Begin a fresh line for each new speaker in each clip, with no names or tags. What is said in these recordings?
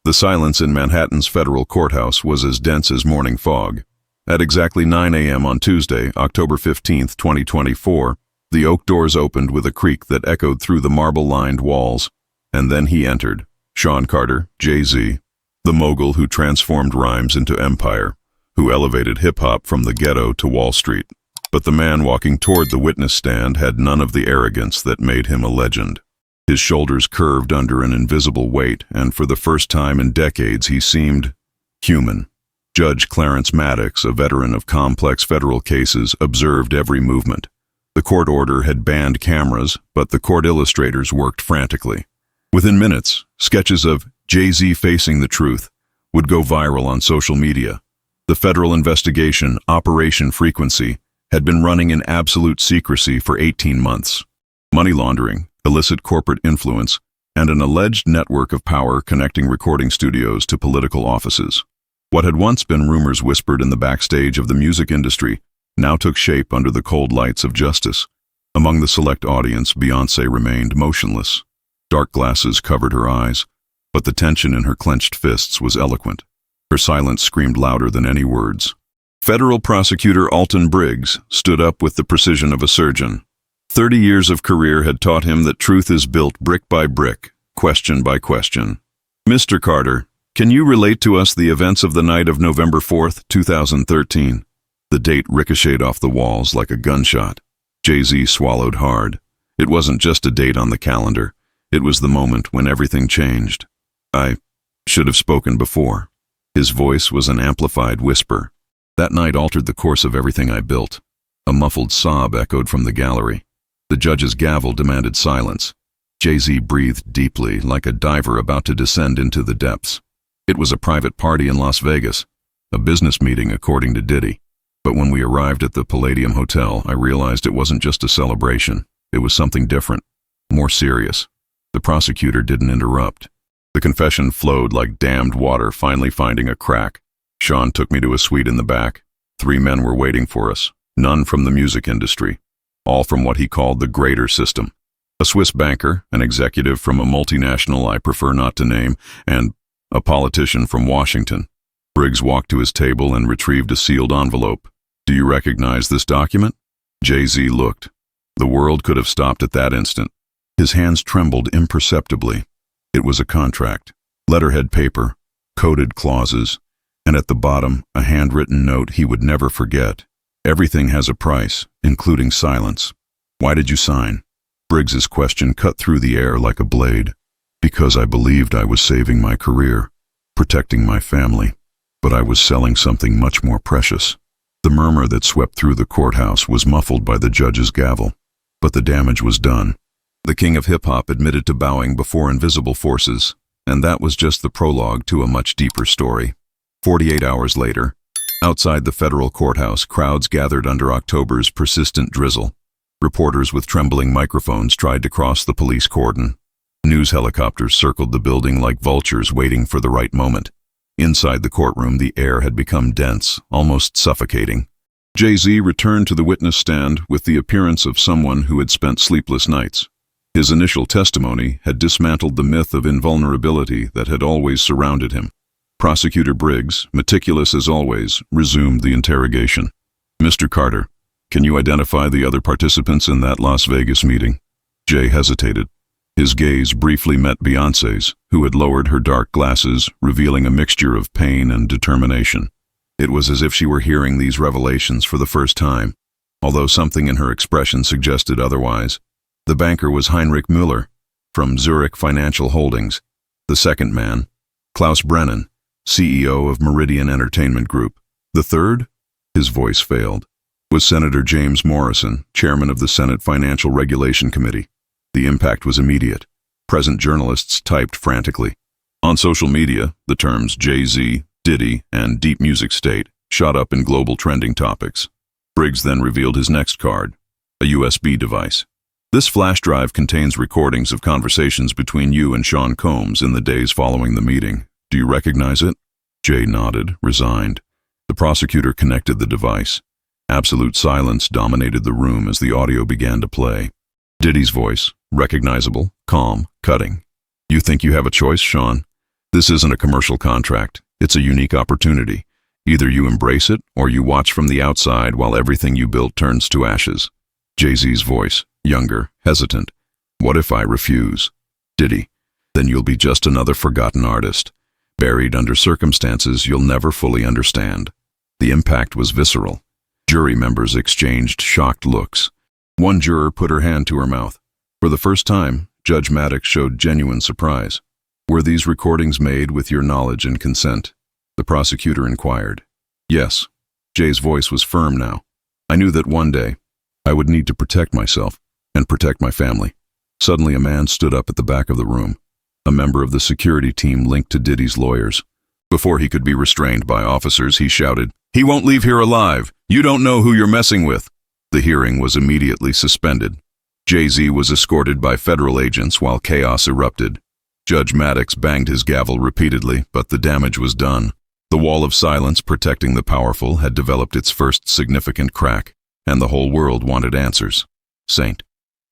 The silence in Manhattan's federal courthouse was as dense as morning fog. At exactly 9 a.m. on Tuesday, October 15, 2024, the oak doors opened with a creak that echoed through the marble-lined walls. And then he entered, Sean Carter, Jay-Z, the mogul who transformed rhymes into empire, who elevated hip-hop from the ghetto to Wall Street. But the man walking toward the witness stand had none of the arrogance that made him a legend. His shoulders curved under an invisible weight, and for the first time in decades he seemed human. Judge Clarence Maddox, a veteran of complex federal cases, observed every movement. The court order had banned cameras, but the court illustrators worked frantically. Within minutes, sketches of Jay-Z facing the truth would go viral on social media. The federal investigation, Operation Frequency, had been running in absolute secrecy for 18 months. Money laundering, illicit corporate influence, and an alleged network of power connecting recording studios to political offices. What had once been rumors whispered in the backstage of the music industry now took shape under the cold lights of justice. Among the select audience, Beyoncé remained motionless. Dark glasses covered her eyes, but the tension in her clenched fists was eloquent. Her silence screamed louder than any words. Federal prosecutor Alton Briggs stood up with the precision of a surgeon. 30 years of career had taught him that truth is built brick by brick, question by question. Mr. Carter, can you relate to us the events of the night of November 4th, 2013? The date ricocheted off the walls like a gunshot. Jay-Z swallowed hard. It wasn't just a date on the calendar. It was the moment when everything changed. I should have spoken before. His voice was an amplified whisper. That night altered the course of everything I built. A muffled sob echoed from the gallery. The judge's gavel demanded silence. Jay-Z breathed deeply, like a diver about to descend into the depths. It was a private party in Las Vegas, a business meeting according to Diddy. But when we arrived at the Palladium Hotel, I realized it wasn't just a celebration. It was something different, more serious. The prosecutor didn't interrupt. The confession flowed like dammed water, finally finding a crack. Sean took me to a suite in the back. 3 men were waiting for us, none from the music industry, all from what he called the greater system. A Swiss banker, an executive from a multinational I prefer not to name, and a politician from Washington. Briggs walked to his table and retrieved a sealed envelope. Do you recognize this document? Jay-Z looked. The world could have stopped at that instant. His hands trembled imperceptibly. It was a contract, letterhead paper, coded clauses, and at the bottom, a handwritten note he would never forget. Everything has a price, including silence. Why did you sign? Briggs's question cut through the air like a blade. Because I believed I was saving my career, protecting my family, but I was selling something much more precious. The murmur that swept through the courthouse was muffled by the judge's gavel, but the damage was done. The king of hip-hop admitted to bowing before invisible forces, and that was just the prologue to a much deeper story. 48 hours later, outside the federal courthouse, crowds gathered under October's persistent drizzle. Reporters with trembling microphones tried to cross the police cordon. News helicopters circled the building like vultures waiting for the right moment. Inside the courtroom, the air had become dense, almost suffocating. Jay-Z returned to the witness stand with the appearance of someone who had spent sleepless nights. His initial testimony had dismantled the myth of invulnerability that had always surrounded him. Prosecutor Briggs, meticulous as always, resumed the interrogation. Mr. Carter, can you identify the other participants in that Las Vegas meeting? Jay hesitated. His gaze briefly met Beyoncé's, who had lowered her dark glasses, revealing a mixture of pain and determination. It was as if she were hearing these revelations for the first time, although something in her expression suggested otherwise. The banker was Heinrich Müller, from Zurich Financial Holdings. The second man, Klaus Brennan, CEO of Meridian Entertainment Group. The third, his voice failed, was Senator James Morrison, chairman of the Senate Financial Regulation Committee. The impact was immediate. Present journalists typed frantically. On social media, the terms Jay-Z, Diddy, and Deep Music State shot up in global trending topics. Briggs then revealed his next card, a USB device. This flash drive contains recordings of conversations between you and Sean Combs in the days following the meeting. Do you recognize it? Jay nodded, resigned. The prosecutor connected the device. Absolute silence dominated the room as the audio began to play. Diddy's voice, recognizable, calm, cutting. You think you have a choice, Sean? This isn't a commercial contract. It's a unique opportunity. Either you embrace it or you watch from the outside while everything you built turns to ashes. Jay-Z's voice, younger, hesitant. What if I refuse? Diddy. Then you'll be just another forgotten artist, buried under circumstances you'll never fully understand. The impact was visceral. Jury members exchanged shocked looks. One juror put her hand to her mouth. For the first time, Judge Maddox showed genuine surprise. Were these recordings made with your knowledge and consent? The prosecutor inquired. Yes. Jay's voice was firm now. I knew that one day, I would need to protect myself and protect my family. Suddenly a man stood up at the back of the room, a member of the security team linked to Diddy's lawyers. Before he could be restrained by officers, he shouted, "He won't leave here alive! You don't know who you're messing with!" The hearing was immediately suspended. Jay-Z was escorted by federal agents while chaos erupted. Judge Maddox banged his gavel repeatedly, but the damage was done. The wall of silence protecting the powerful had developed its first significant crack, and the whole world wanted answers. St.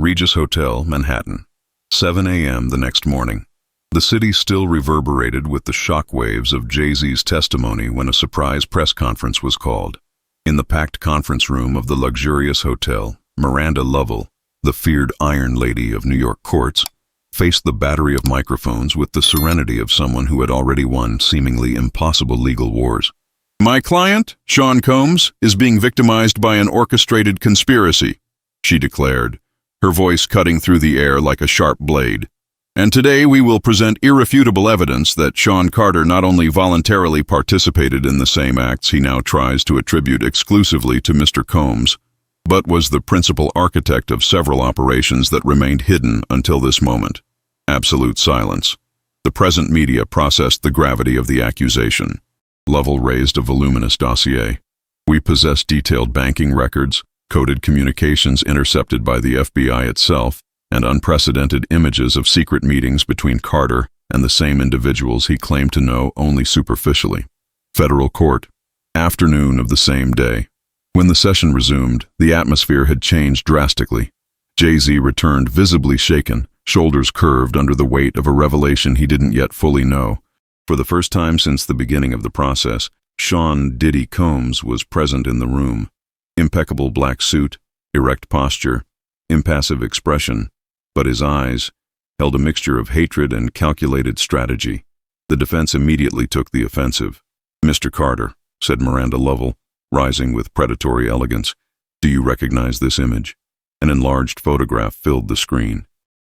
Regis Hotel, Manhattan. 7 a.m. the next morning. The city still reverberated with the shockwaves of Jay-Z's testimony when a surprise press conference was called. In the packed conference room of the luxurious hotel, Miranda Lovell, the feared Iron Lady of New York courts, faced the battery of microphones with the serenity of someone who had already won seemingly impossible legal wars. "My client, Sean Combs, is being victimized by an orchestrated conspiracy," she declared, her voice cutting through the air like a sharp blade. "And today we will present irrefutable evidence that Sean Carter not only voluntarily participated in the same acts he now tries to attribute exclusively to Mr. Combs, but was the principal architect of several operations that remained hidden until this moment." Absolute silence. The present media processed the gravity of the accusation. Lovell raised a voluminous dossier. "We possess detailed banking records, coded communications intercepted by the FBI itself, and unprecedented images of secret meetings between Carter and the same individuals he claimed to know only superficially." Federal Court. Afternoon of the same day. When the session resumed, the atmosphere had changed drastically. Jay-Z returned visibly shaken, shoulders curved under the weight of a revelation he didn't yet fully know. For the first time since the beginning of the process, Sean "Diddy" Combs was present in the room. Impeccable black suit, erect posture, impassive expression, but his eyes held a mixture of hatred and calculated strategy. The defense immediately took the offensive. "Mr. Carter," said Miranda Lovell, rising with predatory elegance, "do you recognize this image?" An enlarged photograph filled the screen.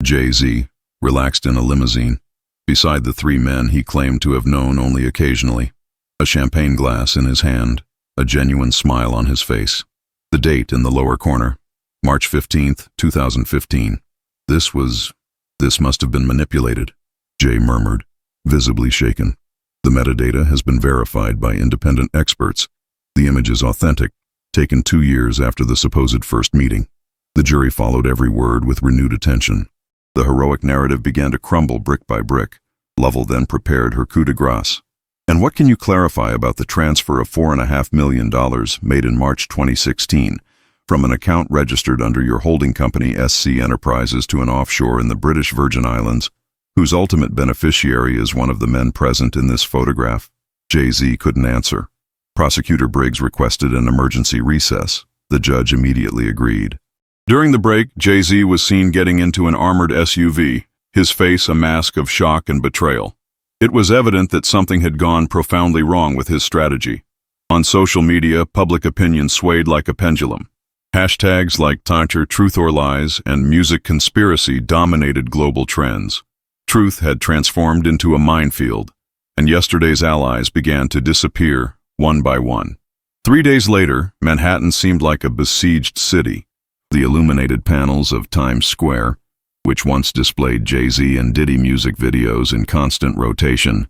Jay-Z, relaxed in a limousine, beside the three men he claimed to have known only occasionally. A champagne glass in his hand, a genuine smile on his face. The date in the lower corner, March 15th, 2015. This must have been manipulated," Jay murmured, visibly shaken. "The metadata has been verified by independent experts. The image is authentic, taken 2 years after the supposed first meeting." The jury followed every word with renewed attention. The heroic narrative began to crumble brick by brick. Lovell then prepared her coup de grace. "And what can you clarify about the transfer of $4.5 million made in March 2016 from an account registered under your holding company SC Enterprises to an offshore in the British Virgin Islands, whose ultimate beneficiary is one of the men present in this photograph?" Jay-Z couldn't answer. Prosecutor Briggs requested an emergency recess. The judge immediately agreed. During the break, Jay-Z was seen getting into an armored SUV, his face a mask of shock and betrayal. It was evident that something had gone profoundly wrong with his strategy. On social media, public opinion swayed like a pendulum. Hashtags like Tantra, Truth or Lies, and Music Conspiracy dominated global trends. Truth had transformed into a minefield, and yesterday's allies began to disappear one by one. 3 days later, Manhattan seemed like a besieged city. The illuminated panels of Times Square, which once displayed Jay-Z and Diddy music videos in constant rotation,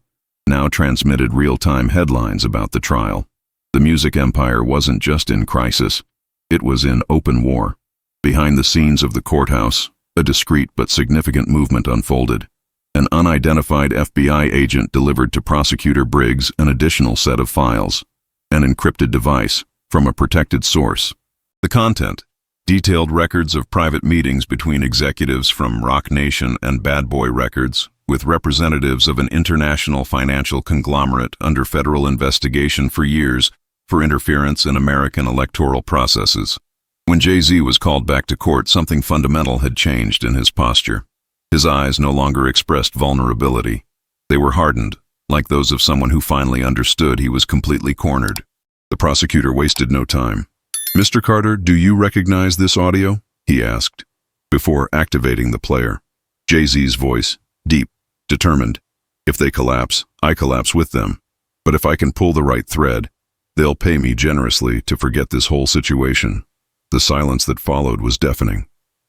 now transmitted real-time headlines about the trial. The music empire wasn't just in crisis, it was in open war. Behind the scenes of the courthouse, a discreet but significant movement unfolded. An unidentified FBI agent delivered to Prosecutor Briggs an additional set of files, an encrypted device from a protected source. The content: detailed records of private meetings between executives from Roc Nation and Bad Boy Records, with representatives of an international financial conglomerate under federal investigation for years for interference in American electoral processes. When Jay-Z was called back to court, something fundamental had changed in his posture. His eyes no longer expressed vulnerability. They were hardened, like those of someone who finally understood he was completely cornered. The prosecutor wasted no time. "Mr. Carter, do you recognize this audio?" he asked, before activating the player. Jay-Z's voice, deep, determined. "If they collapse, I collapse with them. But if I can pull the right thread, they'll pay me generously to forget this whole situation." The silence that followed was deafening.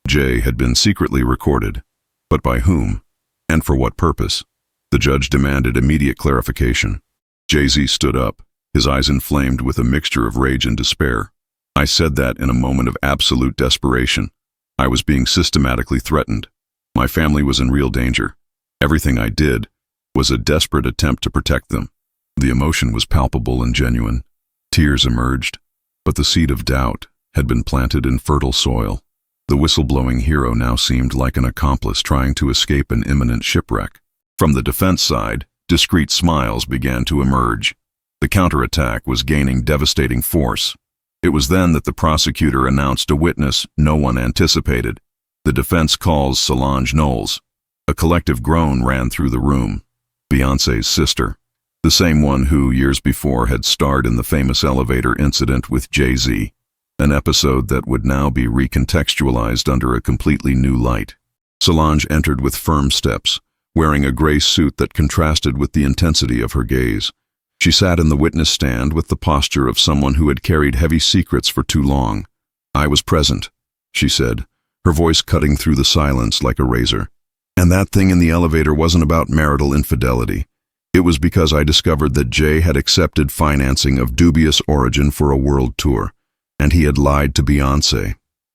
Jay had been secretly recorded. But by whom? And for what purpose? The judge demanded immediate clarification. Jay-Z stood up, his eyes inflamed with a mixture of rage and despair. "I said that in a moment of absolute desperation. I was being systematically threatened. My family was in real danger. Everything I did was a desperate attempt to protect them." The emotion was palpable and genuine. Tears emerged, but the seed of doubt had been planted in fertile soil. The whistleblowing hero now seemed like an accomplice trying to escape an imminent shipwreck. From the defense side, discreet smiles began to emerge. The counterattack was gaining devastating force. It was then that the prosecutor announced a witness no one anticipated. The defense calls Solange Knowles. A collective groan ran through the room. Beyoncé's sister, the same one who, years before, had starred in the famous elevator incident with Jay-Z. An episode that would now be recontextualized under a completely new light. Solange entered with firm steps, wearing a gray suit that contrasted with the intensity of her gaze. She sat in the witness stand with the posture of someone who had carried heavy secrets for too long. "I was present," she said, her voice cutting through the silence like a razor. "And that thing in the elevator wasn't about marital infidelity. It was because I discovered that Jay had accepted financing of dubious origin for a world tour. And he had lied to Beyoncé,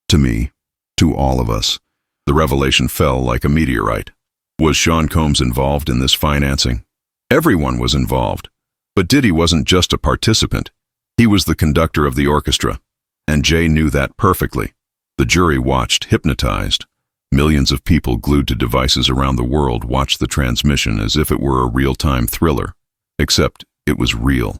to me, to all of us." The revelation fell like a meteorite. Was Sean Combs involved in this financing? Everyone was involved. But Diddy wasn't just a participant. He was the conductor of the orchestra. And Jay knew that perfectly. The jury watched, hypnotized. Millions of people glued to devices around the world watched the transmission as if it were a real-time thriller. Except it was real,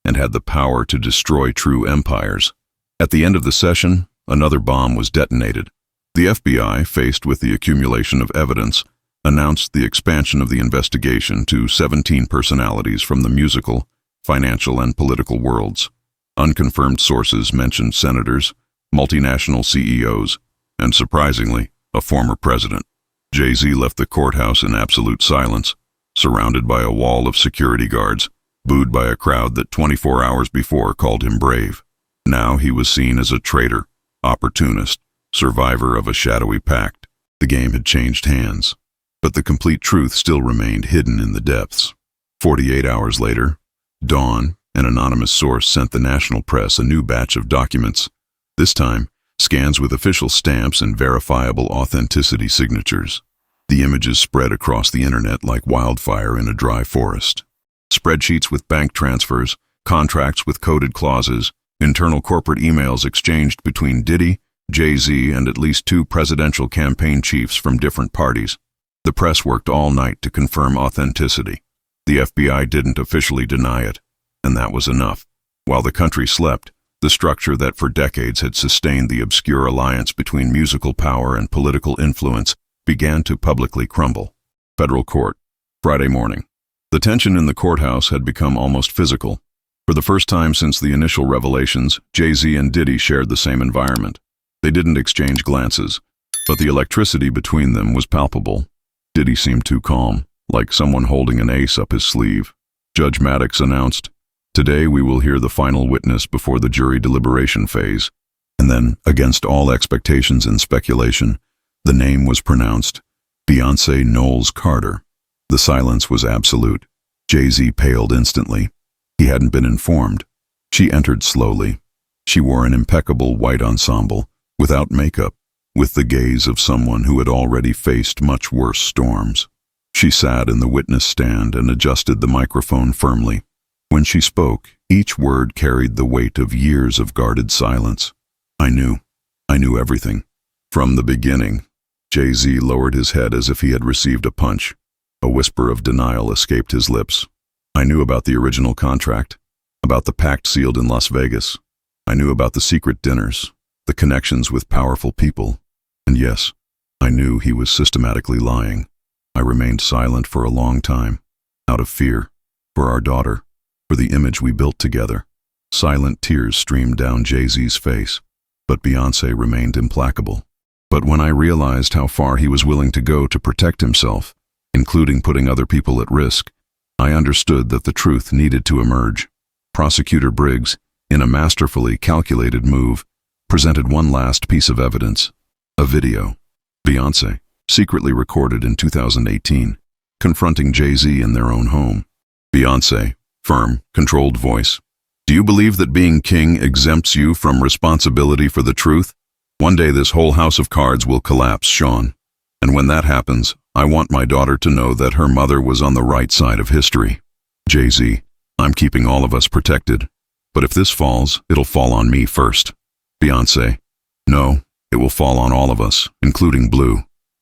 and had the power to destroy true empires. At the end of the session, another bomb was detonated. The FBI, faced with the accumulation of evidence, announced the expansion of the investigation to 17 personalities from the musical, financial, and political worlds. Unconfirmed sources mentioned senators, multinational CEOs, and surprisingly, a former president. Jay-Z left the courthouse in absolute silence, surrounded by a wall of security guards, booed by a crowd that 24 hours before called him brave. Now he was seen as a traitor, opportunist, survivor of a shadowy pact. The game had changed hands, but the complete truth still remained hidden in the depths. 48 hours later, Dawn, an anonymous source, sent the national press a new batch of documents. This time, scans with official stamps and verifiable authenticity signatures. The images spread across the internet like wildfire in a dry forest. Spreadsheets with bank transfers, contracts with coded clauses, internal corporate emails exchanged between Diddy, Jay-Z, and at least 2 presidential campaign chiefs from different parties. The press worked all night to confirm authenticity. The FBI didn't officially deny it, and that was enough. While the country slept, the structure that for decades had sustained the obscure alliance between musical power and political influence began to publicly crumble. Federal Court, Friday morning. The tension in the courthouse had become almost physical. For the first time since the initial revelations, Jay-Z and Diddy shared the same environment. They didn't exchange glances, but the electricity between them was palpable. Diddy seemed too calm, like someone holding an ace up his sleeve. Judge Maddox announced, "Today we will hear the final witness before the jury deliberation phase." And then, against all expectations and speculation, the name was pronounced, Beyoncé Knowles Carter. The silence was absolute. Jay-Z paled instantly. He hadn't been informed. She entered slowly. She wore an impeccable white ensemble, without makeup, with the gaze of someone who had already faced much worse storms. She sat in the witness stand and adjusted the microphone firmly. When she spoke, each word carried the weight of years of guarded silence. I knew everything. From the beginning." Jay-Z lowered his head as if he had received a punch. A whisper of denial escaped his lips. I knew about the original contract, about the pact sealed in Las Vegas. I knew about the secret dinners, the connections with powerful people. And yes, I knew he was systematically lying. I remained silent for a long time, out of fear, for our daughter, for the image we built together. Silent tears streamed down Jay-Z's face, but Beyoncé remained implacable. But when I realized how far he was willing to go to protect himself, including putting other people at risk, I understood that the truth needed to emerge. Prosecutor Briggs, in a masterfully calculated move, presented one last piece of evidence, a video. Beyoncé, secretly recorded in 2018, confronting Jay-Z in their own home. Beyoncé, firm, controlled voice. Do you believe that being king exempts you from responsibility for the truth? One day this whole house of cards will collapse, Sean. And when that happens, I want my daughter to know that her mother was on the right side of history. Jay-Z, I'm keeping all of us protected. But if this falls, it'll fall on me first. Beyoncé, no, it will fall on all of us, including Blue.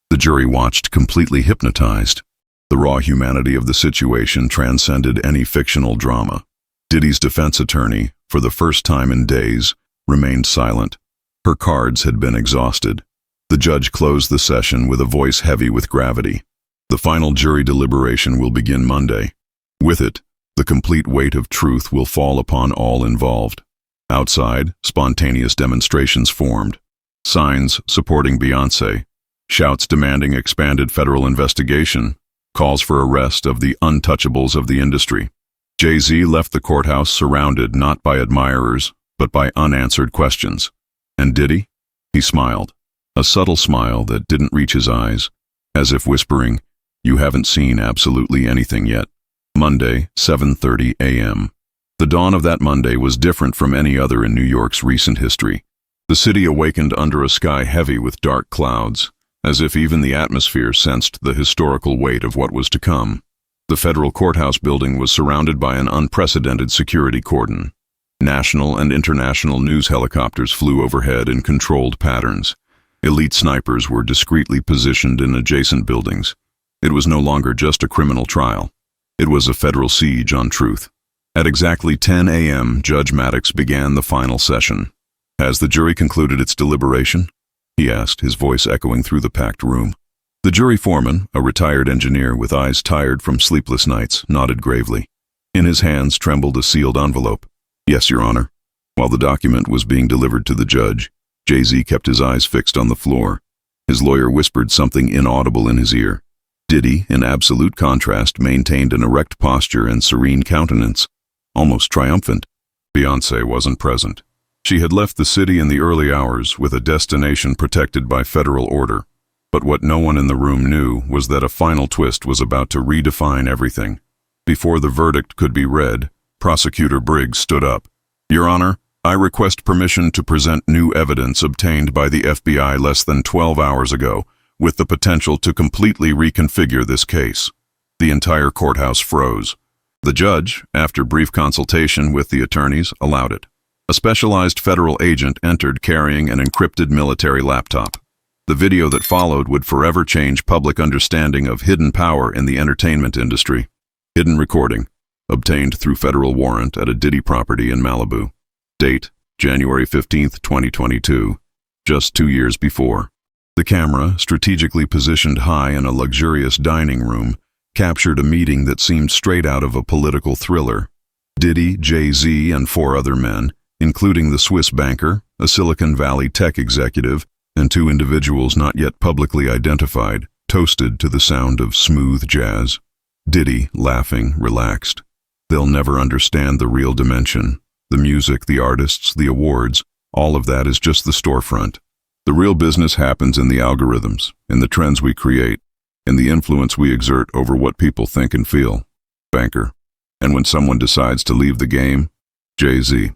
The jury watched, completely hypnotized. The raw humanity of the situation transcended any fictional drama. Diddy's defense attorney, for the first time in days, remained silent. Her cards had been exhausted. The judge closed the session with a voice heavy with gravity. The final jury deliberation will begin Monday. With it, the complete weight of truth will fall upon all involved. Outside, spontaneous demonstrations formed. Signs supporting Beyoncé, shouts demanding expanded federal investigation, calls for arrest of the untouchables of the industry. Jay-Z left the courthouse surrounded not by admirers, but by unanswered questions. And Diddy? He smiled. A subtle smile that didn't reach his eyes, as if whispering, "You haven't seen absolutely anything yet." Monday, 7:30 a.m. The dawn of that Monday was different from any other in New York's recent history. The city awakened under a sky heavy with dark clouds, as if even the atmosphere sensed the historical weight of what was to come. The federal courthouse building was surrounded by an unprecedented security cordon. National and international news helicopters flew overhead in controlled patterns. Elite snipers were discreetly positioned in adjacent buildings. It was no longer just a criminal trial. It was a federal siege on truth. At exactly 10 a.m., Judge Maddox began the final session. "Has the jury concluded its deliberation?" he asked, his voice echoing through the packed room. The jury foreman, a retired engineer with eyes tired from sleepless nights, nodded gravely. In his hands trembled a sealed envelope. "Yes, Your Honor." While the document was being delivered to the judge, Jay-Z kept his eyes fixed on the floor. His lawyer whispered something inaudible in his ear. Diddy, in absolute contrast, maintained an erect posture and serene countenance, almost triumphant. Beyoncé wasn't present. She had left the city in the early hours with a destination protected by federal order. But what no one in the room knew was that a final twist was about to redefine everything. Before the verdict could be read, Prosecutor Briggs stood up. "Your Honor, I request permission to present new evidence obtained by the FBI less than 12 hours ago, with the potential to completely reconfigure this case." The entire courthouse froze. The judge, after brief consultation with the attorneys, allowed it. A specialized federal agent entered carrying an encrypted military laptop. The video that followed would forever change public understanding of hidden power in the entertainment industry. Hidden recording, obtained through federal warrant at a Diddy property in Malibu. Date, January 15th, 2022, just 2 years before. The camera, strategically positioned high in a luxurious dining room, captured a meeting that seemed straight out of a political thriller. Diddy, Jay-Z, and 4 other men, including the Swiss banker, a Silicon Valley tech executive, and 2 individuals not yet publicly identified, toasted to the sound of smooth jazz. Diddy, laughing, relaxed. They'll never understand the real dimension. The music, the artists, the awards, all of that is just the storefront. The real business happens in the algorithms, in the trends we create, in the influence we exert over what people think and feel. Banker. And when someone decides to leave the game, Jay-Z,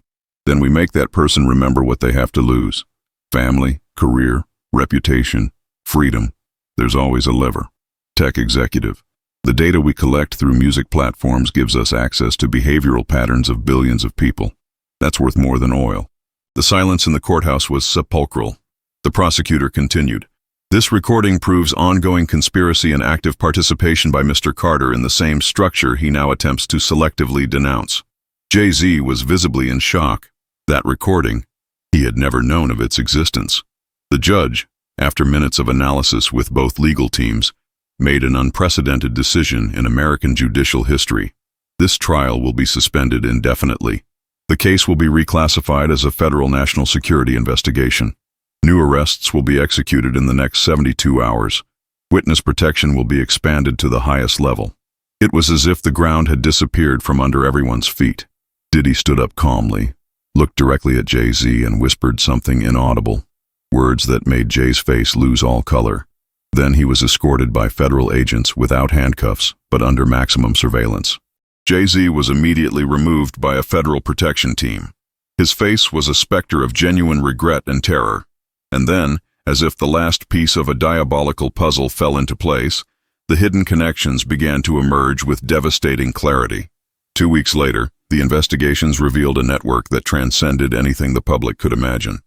then we make that person remember what they have to lose. Family, career, reputation, freedom. There's always a lever. Tech executive. The data we collect through music platforms gives us access to behavioral patterns of billions of people. That's worth more than oil. The silence in the courthouse was sepulchral. The prosecutor continued. This recording proves ongoing conspiracy and active participation by Mr. Carter in the same structure he now attempts to selectively denounce. Jay-Z was visibly in shock. That recording, he had never known of its existence. The judge, after minutes of analysis with both legal teams, made an unprecedented decision in American judicial history. This trial will be suspended indefinitely. The case will be reclassified as a federal national security investigation. New arrests will be executed in the next 72 hours. Witness protection will be expanded to the highest level. It was as if the ground had disappeared from under everyone's feet. Diddy stood up calmly, looked directly at Jay-Z and whispered something inaudible, words that made Jay's face lose all color. Then he was escorted by federal agents without handcuffs, but under maximum surveillance. Jay-Z was immediately removed by a federal protection team. His face was a specter of genuine regret and terror. And then, as if the last piece of a diabolical puzzle fell into place, the hidden connections began to emerge with devastating clarity. 2 weeks later, the investigations revealed a network that transcended anything the public could imagine.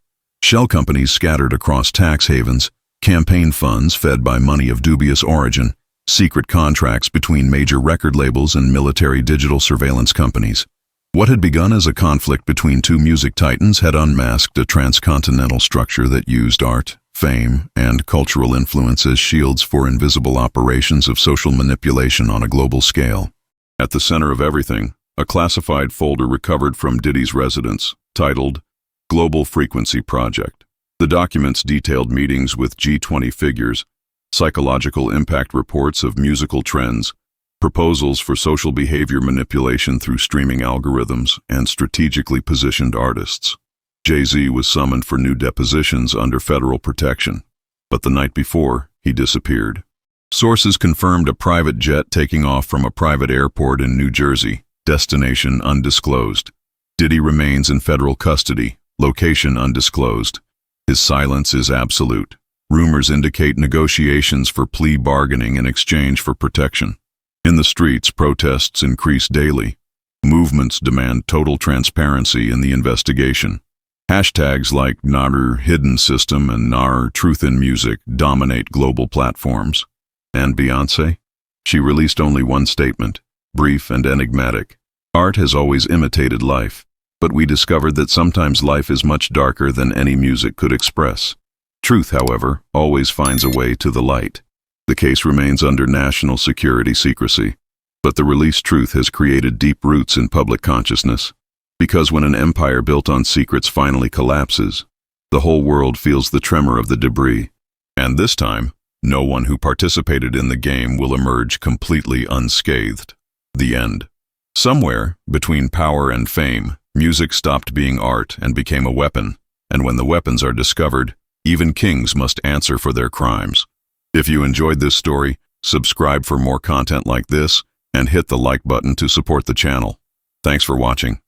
Shell companies scattered across tax havens, campaign funds fed by money of dubious origin, secret contracts between major record labels and military digital surveillance companies. What had begun as a conflict between two music titans had unmasked a transcontinental structure that used art, fame, and cultural influence as shields for invisible operations of social manipulation on a global scale. At the center of everything, a classified folder recovered from Diddy's residence, titled Global Frequency Project. The documents detailed meetings with G20 figures, psychological impact reports of musical trends, proposals for social behavior manipulation through streaming algorithms, and strategically positioned artists. Jay-Z was summoned for new depositions under federal protection, but the night before, he disappeared. Sources confirmed a private jet taking off from a private airport in New Jersey, destination undisclosed. Diddy remains in federal custody, location undisclosed. His silence is absolute. Rumors indicate negotiations for plea bargaining in exchange for protection. In the streets, protests increase daily. Movements demand total transparency in the investigation. Hashtags like Nar Hidden System and Nar Truth in Music dominate global platforms. And Beyoncé? She released only one statement, brief and enigmatic. Art has always imitated life, but we discovered that sometimes life is much darker than any music could express. Truth, however, always finds a way to the light. The case remains under national security secrecy, but the released truth has created deep roots in public consciousness. Because when an empire built on secrets finally collapses, the whole world feels the tremor of the debris. And this time, no one who participated in the game will emerge completely unscathed. The end. Somewhere, between power and fame, music stopped being art and became a weapon. And when the weapons are discovered, even kings must answer for their crimes. If you enjoyed this story, subscribe for more content like this, and hit the like button to support the channel. Thanks for watching.